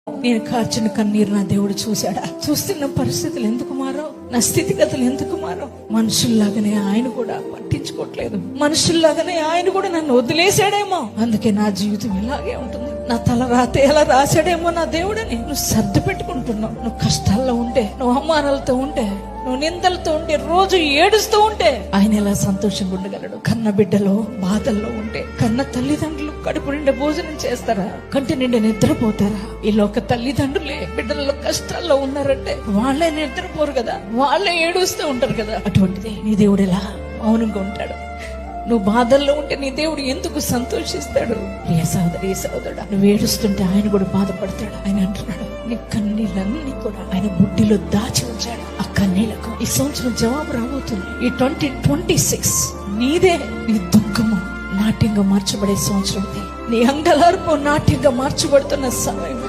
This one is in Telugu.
నేను కార్చిన కన్నీరు నా దేవుడు చూశాడా? చూస్తున్న పరిస్థితులు ఎందుకు మారో, నా స్థితిగతులు ఎందుకు మారో? మనుషుల్లాగానే ఆయన కూడా పట్టించుకోవట్లేదు. మనుషుల్లాగానే ఆయన కూడా నన్ను వదిలేశాడేమో, అందుకే నా జీవితం ఇలాగే ఉంటుంది. నా తల రాతే ఎలా రాశాడేమో నా దేవుడని నువ్వు సర్దు పెట్టుకుంటున్నావు. నువ్వు కష్టాల్లో ఉంటే, నువ్వు అవమానాలతో ఉంటే, నువ్వు నిందలతో ఉంటే, రోజు ఏడుస్తూ ఉంటే ఆయన ఎలా సంతోషంగా ఉండగలడు? కన్న బిడ్డలో బాధల్లో ఉంటే, కన్న తల్లిదండ్రులు కడుపు నిండా భోజనం చేస్తారా? కంటి నిండా నిద్రపోతారా? ఇలా ఒక తల్లిదండ్రులే బిడ్డలలో కష్టాల్లో ఉన్నారంటే వాళ్ళే నిద్రపోరు కదా, వాళ్ళే ఏడుస్తూ ఉంటారు కదా. అటువంటిది నీ దేవుడు ఎలా మౌనంగా ఉంటాడు? నువ్వు బాధల్లో ఉంటే నీ దేవుడు ఎందుకు సంతోషిస్తాడు? ఏ సోదరి సోదరుడా, నువ్వు ఏడుస్తుంటే ఆయన కూడా బాధపడతాడు. ఆయన అంటున్నాడు, నీ కన్నీళ్ళన్నీ కూడా ఆయన బుడ్డిలో దాచి ఉంచాడు. ఆ కన్నీళ్లకు ఈ సంవత్సరం జవాబు రాబోతుంది. ఈ 2026 నీదే. నీ దుఃఖము నాట్యంగా మార్చబడే సంవత్సరం, నీ అంగలార్పు నాట్యంగా మార్చబడుతున్న సమయం.